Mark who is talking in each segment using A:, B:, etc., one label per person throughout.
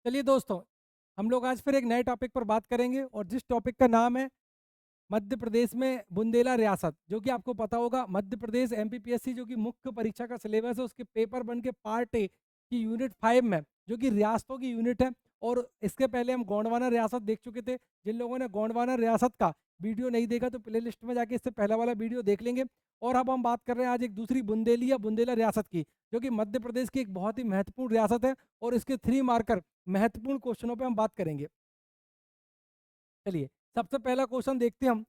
A: चलिए दोस्तों, हम लोग आज फिर एक नए टॉपिक पर बात करेंगे और जिस टॉपिक का नाम है मध्य प्रदेश में बुंदेला रियासत। जो कि आपको पता होगा, मध्य प्रदेश एमपीपीएससी जो कि मुख्य परीक्षा का सिलेबस है, उसके पेपर बन के पार्ट ए की यूनिट 5 में, जो कि रियासतों की यूनिट है। और इसके पहले हम गोंडवाना रियासत देख चुके थे। जिन लोगों ने गोंडवाना रियासत का वीडियो नहीं देखा तो प्ले लिस्ट में जाके इससे पहला वाला वीडियो देख लेंगे। और अब हम बात कर रहे हैं आज एक दूसरी बुंदेली या बुंदेला रियासत की, जो कि मध्य प्रदेश की एक बहुत ही महत्वपूर्ण रियासत है। और इसके 3 मार्कर महत्वपूर्ण क्वेश्चनों पर हम बात करेंगे। चलिए, सबसे पहला क्वेश्चन देखते हैं हम।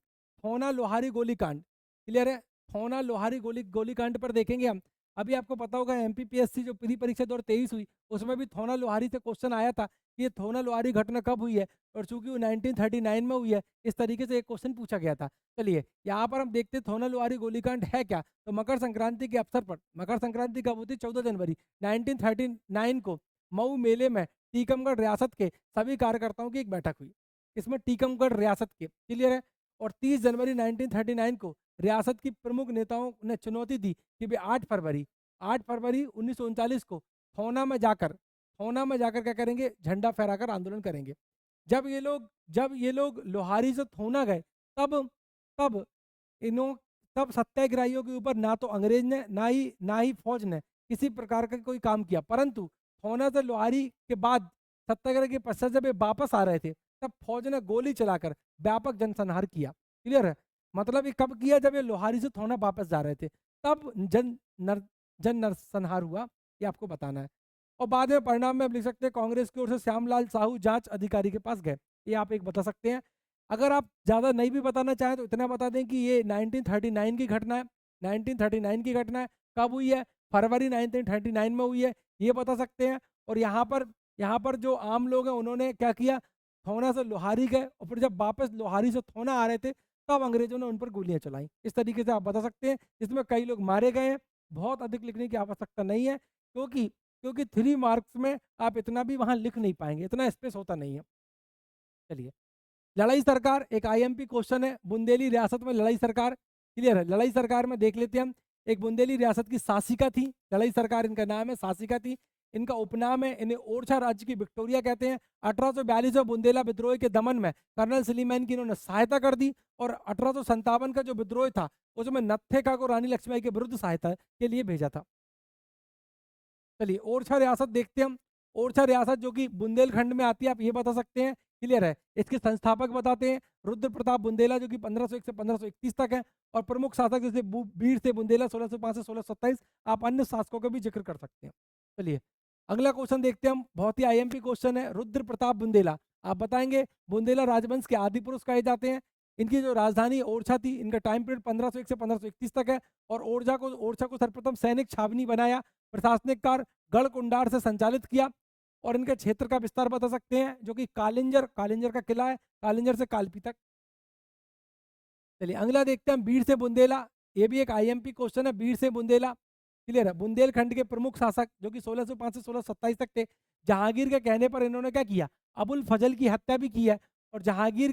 A: थोना लोहारी गोलीकांड क्लियर है। थोना लोहारी गोलीकांड पर देखेंगे हम। अभी आपको पता होगा एमपीपीएससी जो प्री परीक्षा 2023 हुई, उसमें भी थोना लोहारी से क्वेश्चन आया था कि ये थोना लोहारी घटना कब हुई है, और चूंकि वो 1939 में हुई है, इस तरीके से एक क्वेश्चन पूछा गया था। चलिए, यहाँ पर हम देखते हैं थोना लोहारी गोलीकांड है क्या। तो मकर संक्रांति के अवसर पर, मकर संक्रांति कब होती है? 14 जनवरी 1939 को मऊ मेले में टीकमगढ़ रियासत के सभी कार्यकर्ताओं की एक बैठक हुई। इसमें टीकमगढ़ रियासत के क्लियर है। और 30 जनवरी 1939 को रियासत की प्रमुख नेताओं ने चुनौती दी कि वे 8 फरवरी 1939 को थौना में जाकर क्या करेंगे? झंडा फहराकर आंदोलन करेंगे। जब ये लोग लोहारी से थोना गए, तब तब इन्हों तब सत्याग्रहियों के ऊपर ना तो अंग्रेज ने ना ही फौज ने किसी प्रकार का कोई काम किया। परंतु थौना से लोहारी के बाद सत्याग्रह के पश्चात जब ये वापस आ रहे थे, तब फौज ने गोली चलाकर व्यापक जनसंहार किया। क्लियर है। मतलब ये कब किया? जब ये लोहारी से थोड़ा वापस जा रहे थे, तब जन नरसंहार हुआ। ये आपको बताना है। और बाद में परिणाम में आप लिख सकते हैं, कांग्रेस की ओर से श्यामलाल साहू जांच अधिकारी के पास गए। ये आप एक बता सकते हैं। अगर आप ज़्यादा नहीं भी बताना चाहें तो इतना बता दें कि ये 1939 की घटना है। 1939 की घटना है। कब हुई है? फरवरी 1939 में हुई है, ये बता सकते हैं। और यहाँ पर जो आम लोग हैं, उन्होंने क्या किया? थोना से लोहारी गए, और फिर जब वापस लोहारी से थोना आ रहे थे, तब अंग्रेजों ने उन पर गोलियां चलाई। इस तरीके से आप बता सकते हैं। इसमें कई लोग मारे गए हैं। बहुत अधिक लिखने की आवश्यकता नहीं है, क्योंकि क्योंकि 3 मार्क्स में आप इतना भी वहां लिख नहीं पाएंगे, इतना स्पेस होता नहीं है। चलिए, लड़ाई सरकार एक आईएमपी क्वेश्चन है। बुंदेली रियासत में लड़ाई सरकार क्लियर है। लड़ाई सरकार में देख लेते हैं हम। एक बुंदेली रियासत की शासिका थी, लड़ाई सरकार इनका नाम है, शासिका थी। इनका उपनाम है, इन्हें ओरछा राज्य की विक्टोरिया कहते हैं। 1842 में बुंदेला विद्रोह के दमन में कर्नल सलीमैन की इन्होंने सहायता कर दी। और 1857 का जो विद्रोह था, उसमें नत्थे का को रानी लक्ष्मीबाई के विरुद्ध सहायता के लिए भेजा था। चलिए, ओरछा रियासत देखते हैं हम। ओरछा रियासत जो कि बुंदेलखंड में आती है, आप ये बता सकते हैं। क्लियर है। इसके संस्थापक बताते हैं, रुद्र प्रताप बुंदेला, जो कि 1501 से 1531 तक है। और प्रमुख शासक जैसे वीर से बुंदेला 1605 से 1627। आप अन्य शासकों का भी जिक्र कर सकते हैं। चलिए, अगला क्वेश्चन देखते हैं हम। बहुत ही आईएमपी क्वेश्चन है। रुद्र प्रताप बुंदेला, आप बताएंगे। बुंदेला राजवंश के आदि पुरुष कहे जाते हैं। इनकी जो राजधानी ओरछा थी, इनका टाइम पीरियड 1501 से 1531 तक है। और ओरछा को सर्वप्रथम सैनिक छावनी बनाया, प्रशासनिक कार्य गढ़ कुंडार से संचालित किया। और इनके क्षेत्र का विस्तार बता सकते हैं, जो कि कालिंजर का किला है, कालिंजर से कालपी तक। चलिए, अगला देखते हैं, बीर से बुंदेला। ये भी एक आईएमपी क्वेश्चन है। बीर से बुंदेला क्लियर है। बुंदेलखंड के प्रमुख शासक, जो कि 1605 से 1627 तक थे। जहांगीर के कहने पर इन्होंने क्या किया? अबुल फजल की हत्या भी की है। और जहांगीर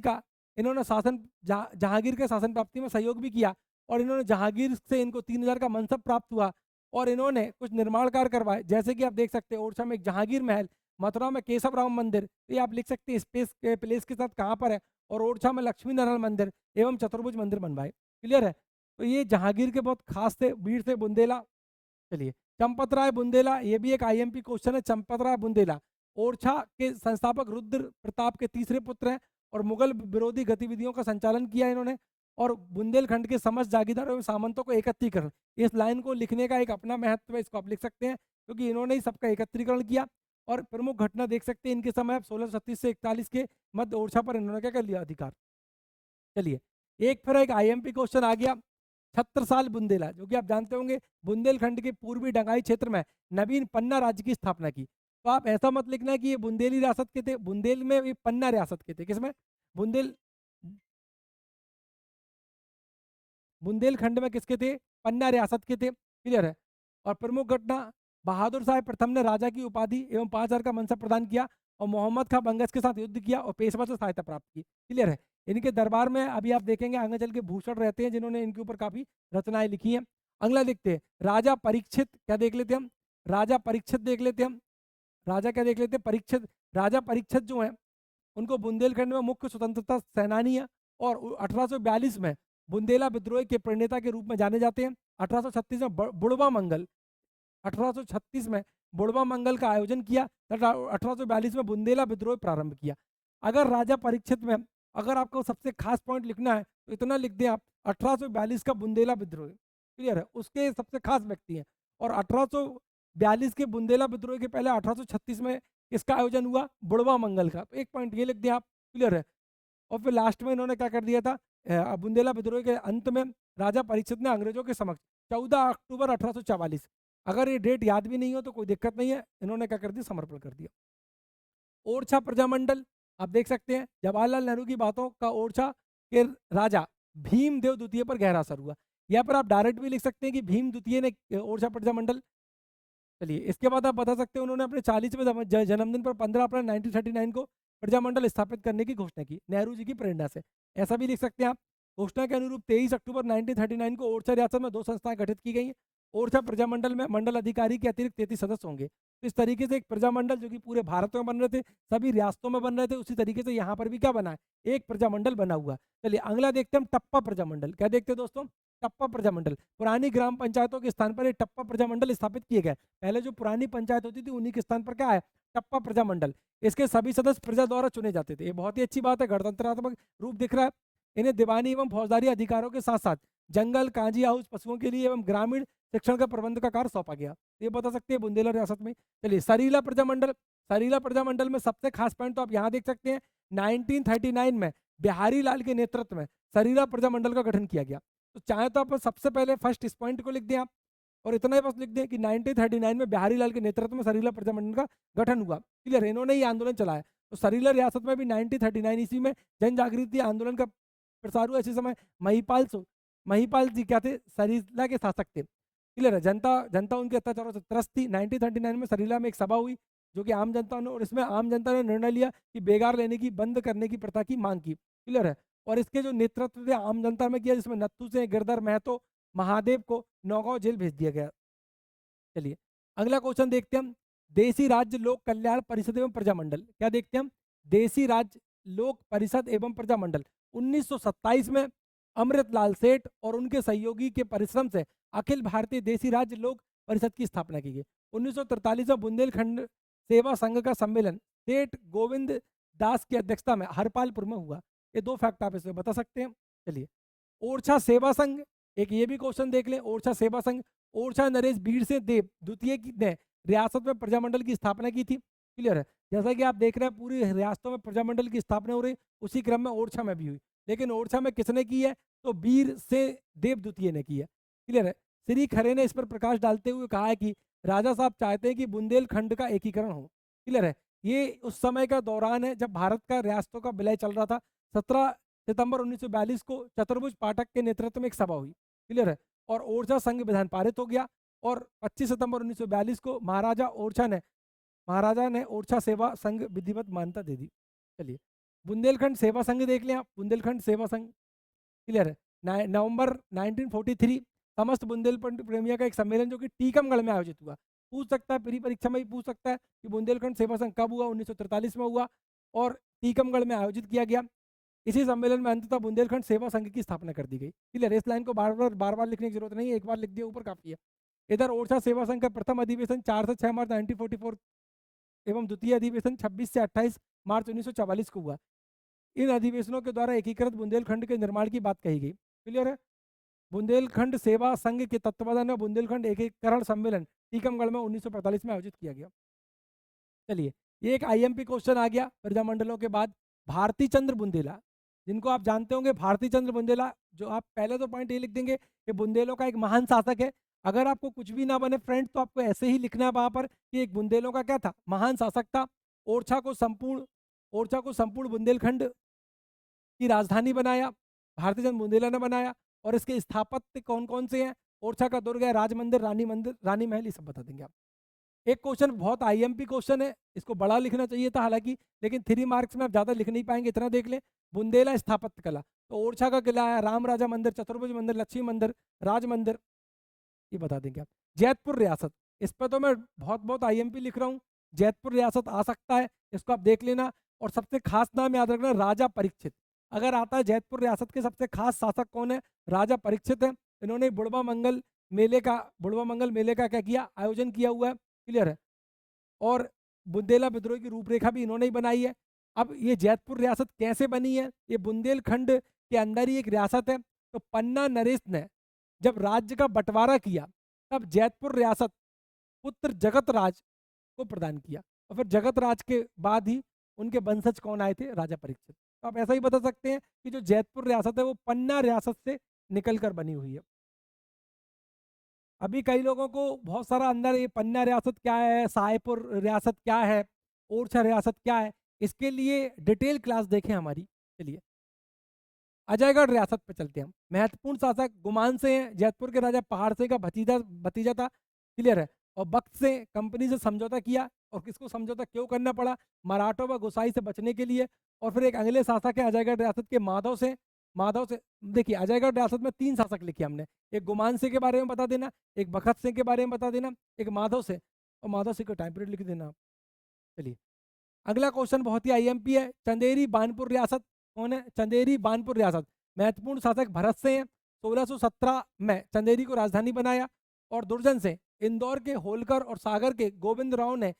A: के शासन प्राप्ति में सहयोग भी किया। और इन्होंने जहांगीर से इनको 3000 का मनसब प्राप्त हुआ। और इन्होंने कुछ निर्माण कार्य करवाए, जैसे कि आप देख सकते हैं ओरछा में एक जहांगीर महल, मथुरा में केशव राम मंदिर। ये आप लिख सकते हैं स्पेस के प्लेस के साथ कहाँ पर है। और ओरछा में लक्ष्मी नारायण मंदिर एवं चतुर्भुज मंदिर बनवाए। क्लियर है। तो ये जहांगीर के बहुत खास थे, वीर थे बुंदेला। चलिए, चंपत राय बुंदेला, ये भी एक आईएमपी क्वेश्चन है। चंपत राय बुंदेला ओरछा के संस्थापक रुद्र प्रताप के तीसरे पुत्र हैं। और मुगल विरोधी गतिविधियों का संचालन किया इन्होंने। और बुंदेलखंड के समस्त जागीरदारों एवं सामंतों को एकत्रीकरण, इस लाइन को लिखने का एक अपना महत्व है, इसको आप लिख सकते हैं, क्योंकि इन्होंने ही सबका एकत्रीकरण किया। और प्रमुख घटना देख सकते हैं इनके समय 1636 से 41 के मध्य ओरछा पर इन्होंने क्या कर लिया? अधिकार। चलिए, एक फिर एक आईएमपी क्वेश्चन आ गया। छत्रसाल बुंदेला, जो कि आप जानते होंगे, बुंदेलखंड के पूर्वी डंगाई क्षेत्र में नवीन पन्ना राज्य की स्थापना की। तो आप ऐसा मत लिखना कि ये बुंदेली रियासत के थे। बुंदेल में ये पन्ना रियासत के थे। किसमें? बुंदेल बुंदेलखंड में किसके थे? पन्ना रियासत के थे। क्लियर है। और प्रमुख घटना, बहादुर शाह प्रथम ने राजा की उपाधि एवं 5000 का मनसब प्रदान किया। और मोहम्मद खां बंगस के साथ युद्ध किया और पेशवा से सहायता प्राप्त की। क्लियर है। इनके दरबार में अभी आप देखेंगे आगे चल के भूषण रहते हैं, जिन्होंने इनके ऊपर काफी रचनाएं लिखी हैं। अगला देखते हैं, राजा परीक्षित। क्या देख लेते हैं हम? राजा परीक्षित देख लेते हैं हम। राजा क्या देख लेते हैं, परीक्षित। राजा परीक्षित जो है उनको बुंदेलखंड में मुख्य स्वतंत्रता सेनानी है और 1842 में बुंदेला विद्रोह के प्रणेता के रूप में जाने जाते हैं। 1836 में बुड़वा मंगल, 1836 में बुड़वा मंगल का आयोजन किया, 1842 में बुंदेला विद्रोह प्रारंभ किया। अगर राजा परीक्षित में अगर आपको सबसे खास पॉइंट लिखना है तो इतना लिख दें आप, 1842 का बुंदेला विद्रोह, क्लियर है, उसके सबसे खास व्यक्ति हैं। और 1842 के बुंदेला विद्रोह के पहले 1836 में किसका आयोजन हुआ, बुड़वा मंगल का। तो एक पॉइंट ये लिख दें आप, क्लियर है। और फिर लास्ट में इन्होंने क्या कर दिया था, बुंदेला विद्रोह के अंत में राजा परीक्षित ने अंग्रेजों के समक्ष 14 अक्टूबर 1844, अगर ये डेट याद भी नहीं हो तो कोई दिक्कत नहीं है, इन्होंने क्या कर दिया, समर्पण कर दिया। ओरछा प्रजामंडल आप देख सकते हैं, जवाहरलाल नेहरू की बातों का ओरछा के राजा भीमदेव द्वितीय पर गहरा असर हुआ। यहाँ पर आप डायरेक्ट भी लिख सकते हैं कि भीम द्वितीय ने ओरछा प्रजामंडल। चलिए इसके बाद आप बता सकते हैं उन्होंने अपने 40वें जन्मदिन पर 15 अप्रैल 1939 को प्रजामंडल स्थापित करने की घोषणा की, नेहरू जी की प्रेरणा से। ऐसा भी लिख सकते हैं आप, घोषणा के अनुरूप 23 अक्टूबर 1939 को ओरछा रियासत में 2 संस्थाएं गठित की गई हैं। ओरछा प्रजामंडल में मंडल अधिकारी के अतिरिक्त 33 सदस्य होंगे। तो इस तरीके से एक प्रजामंडल जो कि पूरे भारत में बन रहे थे, सभी रियासतों में बन रहे थे, उसी तरीके से यहाँ पर भी क्या बना है, एक प्रजामंडल बना हुआ। चलिए अगला देखते हैं हम, टप्पा प्रजामंडल। क्या देखते हैं दोस्तों, टप्पा प्रजामंडल। पुरानी ग्राम पंचायतों के स्थान पर एक टप्पा प्रजामंडल स्थापित किए गए। पहले जो पुरानी पंचायत होती थी उन्हीं के स्थान पर क्या है, टप्पा प्रजामंडल। इसके सभी सदस्य प्रजा द्वारा चुने जाते थे। ये बहुत ही अच्छी बात है, गणतंत्रात्मक रूप दिख रहा है। इन्हें दीवानी एवं फौजदारी अधिकारों के साथ साथ जंगल, कांजी हाउस, पशुओं के लिए एवं ग्रामीण शिक्षण का प्रबंध का कार्य सौंपा गया। ये बता सकते हैं बुंदेला रियासत में। चलिए सरीला प्रजामंडल। सरीला प्रजामंडल में सबसे खास पॉइंट तो आप यहाँ देख सकते हैं, 1939 में बिहारी लाल के नेतृत्व में सरीला प्रजामंडल का गठन किया गया। तो चाहे तो आप सबसे पहले फर्स्ट इस पॉइंट को लिख दें आप, और इतना ही बस लिख दें कि 1939 में बिहारी लाल के नेतृत्व में सरीला प्रजामंडल का गठन हुआ। क्लियर, इन्होंने ही आंदोलन चलाया। तो सरीला रियासत में भी 1939 ईस्वी में जन जागृति आंदोलन का प्रसार हुआ। इसी समय महिपाल जी क्या थे, सरीला के शासक थे। क्लियर है, जनता उनके अत्याचारों से त्रस्त थी। 1939 में सरीला में एक सभा हुई जो कि आम जनता ने, और इसमें आम जनता ने निर्णय लिया कि बेगार लेने की बंद करने की प्रथा की मांग की। क्लियर है, और इसके जो नेतृत्व थे आम जनता में किया, जिसमें नत्थू सिंह, गिरधर महतो, महादेव को नौगांव जेल भेज दिया गया। चलिए अगला क्वेश्चन देखते हैं हम, देसी राज्य लोक कल्याण परिषद एवं प्रजामंडल। क्या देखते हैं हम, देसी राज्य लोक परिषद एवं प्रजामंडल। 1927 में अमृतलाल सेठ और उनके सहयोगी के परिश्रम से अखिल भारतीय देसी राज्य लोक परिषद की स्थापना की गई। 1943 में बुंदेलखंड सेवा संघ का सम्मेलन सेठ गोविंद दास की अध्यक्षता में हरपालपुर में हुआ। ये 2 फैक्ट आप इसमें बता सकते हैं। चलिए ओरछा सेवा संघ, एक ये भी क्वेश्चन देख लें, ओरछा सेवा संघ। ओरछा नरेश भीड़ से देव द्वितीय ने रियासत में प्रजामंडल की स्थापना की थी। क्लियर है, जैसा कि आप देख रहे हैं पूरी रियासतों में प्रजामंडल की स्थापना हो रही, उसी क्रम में ओरछा में भी हुई। लेकिन ओरछा में किसने की है, तो वीर से देव द्वितीय ने की है। क्लियर है, श्री खरे ने इस पर प्रकाश डालते हुए कहा है कि राजा साहब चाहते हैं कि बुंदेलखंड का एकीकरण हो। क्लियर है, ये उस समय का दौरान है जब भारत का रियासतों का विलय चल रहा था। 17 सितंबर 1942 को चतुर्भुज पाठक के नेतृत्व में एक सभा हुई। क्लियर है, और ओरछा संघ विधान पारित हो गया। और 25 सितंबर 1942 को महाराजा ने ओरछा सेवा संघ विधिवत मान्यता दे दी। चलिए बुंदेलखंड सेवा संघ देख लें आप, बुंदेलखंड सेवा संघ। क्लियर है, नवंबर 1943 समस्त बुंदेलखंड प्रेमियों का एक सम्मेलन जो कि टीकमगढ़ में आयोजित हुआ। पूछ सकता है, प्री परीक्षा में भी पूछ सकता है कि बुंदेलखंड सेवा संघ कब हुआ, 1943 में हुआ और टीकमगढ़ में आयोजित किया गया। इसी सम्मेलन में अंततः बुंदेलखंड सेवा संघ की स्थापना कर दी गई। क्लियर, इस लाइन को बार बार लिखने की जरूरत नहीं है, एक बार लिख दिया ऊपर काफी है। इधर ओरछा सेवा संघ का प्रथम अधिवेशन 4 से 6 मार्च 1944 एवं द्वितीय अधिवेशन 26 से 28 मार्च 1944 को हुआ। इन अधिवेशनों के द्वारा एकीकृत बुंदेलखंड के निर्माण की बात कही गई। क्लियर है, बुंदेलखंड सेवा संघ के तत्वावधान में बुंदेलखंड एकीकरण सम्मेलन टीकमगढ़ में 1945 में आयोजित किया गया। चलिए ये एक आईएमपी क्वेश्चन आ गया प्रजामंडलों के बाद। भारती चंद्र बुंदेला, जिनको आप जानते होंगे, भारती चंद्र बुंदेला, जो आप पहले तो पॉइंट ये लिख देंगे कि बुंदेलों का एक महान शासक है। अगर आपको कुछ भी ना बने फ्रेंड तो आपको ऐसे ही लिखना है वहां पर कि एक बुंदेलों का क्या था, महान शासक था। ओरछा को संपूर्ण बुंदेलखंड की राजधानी बनाया, भारती चंद्र बुंदेला ने बनाया। और इसके स्थापत्य कौन कौन से हैं, ओरछा का दुर्ग है, राज मंदिर, रानी महल, ये सब बता देंगे आप। एक क्वेश्चन बहुत आईएमपी क्वेश्चन है, इसको बड़ा लिखना चाहिए था हालांकि, लेकिन 3 मार्क्स में आप ज्यादा लिख नहीं पाएंगे, इतना देख लें। बुंदेला स्थापत्य कला, तो ओरछा का किला है, राम राजा मंदिर, चतुर्भुज मंदिर, लक्ष्मी मंदिर, राज मंदिर, ये बता देंगे आप। जैतपुर रियासत, इस पर तो मैं बहुत आईएमपी लिख रहा हूँ, जैतपुर रियासत आ सकता है, इसको आप देख लेना। और सबसे खास नाम याद रखना, राजा परीक्षित। अगर आता है जैतपुर रियासत के सबसे खास शासक कौन है, राजा परीक्षित है। इन्होंने बुढ़वा मंगल मेले का क्या किया, आयोजन किया हुआ है, क्लियर है। और बुंदेला विद्रोह की रूपरेखा भी इन्होंने ही बनाई है। अब ये जैतपुर रियासत कैसे बनी है, ये बुंदेलखंड के अंदर ही एक रियासत है। तो पन्ना नरेश ने जब राज्य का बंटवारा किया, तब जैतपुर रियासत पुत्र जगत राज को प्रदान किया। और फिर जगत राज के बाद ही उनके वंशज कौन आए थे, राजा परीक्षित। तो आप ऐसा ही बता सकते हैं कि जो जैतपुर रियासत है वो पन्ना रियासत से निकल कर बनी हुई है। अभी कई लोगों को बहुत सारा अंदर, ये पन्ना रियासत क्या है, साहेबपुर रियासत क्या है, ओरछा रियासत क्या है, इसके लिए डिटेल क्लास देखें हमारी। चलिए अजयगढ़ रियासत पे चलते हैं हम। महत्वपूर्ण शासक गुमान से हैं, जैतपुर के राजा पहाड़ से का भतीजा भतीजा था, क्लियर है। और वक्त से कंपनी से समझौता किया, और किसको समझौता क्यों करना पड़ा, मराठों व गोसाई से बचने के लिए। और फिर एक अगले शासक है अजयगढ़ रियासत के माधव से देखिए अजयगढ़ रियासत में 3 शासक लिखे हमने, एक गुमान सिंह के बारे में बता देना, एक बखत सिंह के बारे में बता देना, एक माधव से, और माधव सिंह का टाइम पीरियड लिख देना आप। चलिए अगला क्वेश्चन बहुत ही आईएमपी है, चंदेरी बानपुर रियासत कौन है, चंदेरी बानपुर रियासत। महत्वपूर्ण शासक भरत से हैं, 1617 में चंदेरी को राजधानी बनाया। और दुर्जन से इंदौर के होलकर और सागर के गोविंद राव ने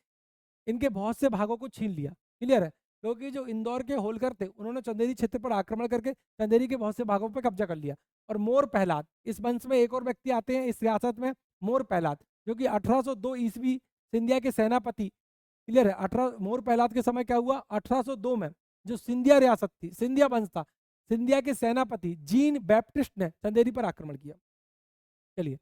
A: इनके बहुत से भागों को छीन लिया, क्लियर है। क्योंकि जो इंदौर के होलकर थे, उन्होंने चंदेरी क्षेत्र पर आक्रमण करके चंदेरी के बहुत से भागों पर कब्जा कर लिया। और मोर पहलाद, इस वंश में एक और व्यक्ति आते हैं इस रियासत में, मोर पहलाद, जो कि 1802 ईस्वी सिंधिया के सेनापति, क्लियर है। 18 मोर पहलाद के समय क्या हुआ, 1802 में जो सिंधिया रियासत थी, सिंधिया वंश था, सिंधिया के सेनापति जीन बैप्टिस्ट ने चंदेरी पर आक्रमण किया। चलिए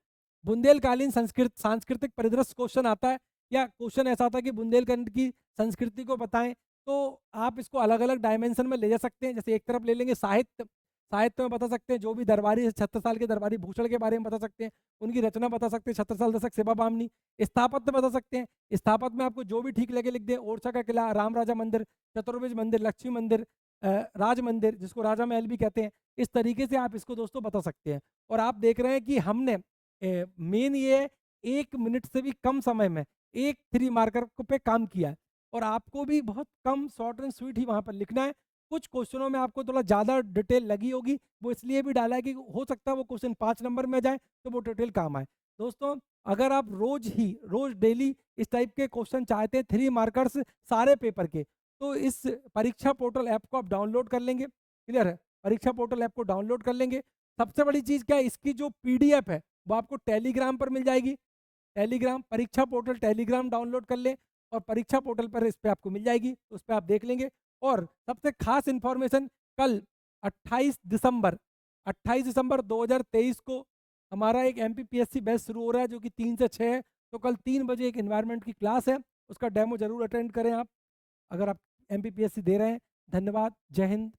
A: बुंदेलकालीन सांस्कृतिक परिदृश्य क्वेश्चन आता है, या क्वेश्चन ऐसा आता है कि बुंदेलखंड की संस्कृति को बताएं। तो आप इसको अलग अलग डायमेंशन में ले जा सकते हैं। जैसे एक तरफ ले लेंगे साहित्य, साहित्य में बता सकते हैं जो भी दरबारी 76 साल के दरबारी भूषण के बारे में बता सकते हैं, उनकी रचना बता सकते हैं, 76 दशक सेवा बामनी। स्थापत्य बता सकते हैं, स्थापत्य में आपको जो भी ठीक लगे लिख दें, ओरछा का किला, राम राजा मंदिर, चतुर्भुज मंदिर, लक्ष्मी मंदिर, राज मंदिर जिसको राजा महल भी कहते हैं। इस तरीके से आप इसको दोस्तों बता सकते हैं। और आप देख रहे हैं कि हमने मेन ये 1 मिनट से भी कम समय में एक 3 मार्कर पे काम किया है। और आपको भी बहुत कम शॉर्ट एंड स्वीट ही वहाँ पर लिखना है। कुछ क्वेश्चनों में आपको थोड़ा ज़्यादा डिटेल लगी होगी, वो इसलिए भी डाला है कि हो सकता है वो क्वेश्चन 5 नंबर में जाए तो वो डिटेल काम आए। दोस्तों अगर आप रोज डेली इस टाइप के क्वेश्चन चाहते हैं 3 मार्कर्स सारे पेपर के, तो इस परीक्षा पोर्टल ऐप को आप डाउनलोड कर लेंगे, क्लियर है। परीक्षा पोर्टल ऐप को डाउनलोड कर लेंगे। सबसे बड़ी चीज़ क्या है, इसकी जो पीडीएफ है वो आपको टेलीग्राम पर मिल जाएगी। टेलीग्राम परीक्षा पोर्टल टेलीग्राम डाउनलोड कर लें, और परीक्षा पोर्टल पर इस पे आपको मिल जाएगी, तो उस पर आप देख लेंगे। और सबसे खास इन्फॉर्मेशन, कल 28 दिसंबर 2023 को हमारा एक एमपीपीएससी बैच शुरू हो रहा है, जो कि 3 से 6 है। तो कल 3 बजे एक इन्वायरमेंट की क्लास है, उसका डेमो जरूर अटेंड करें आप, अगर आप एमपीपीएससी दे रहे हैं। धन्यवाद, जय हिंद।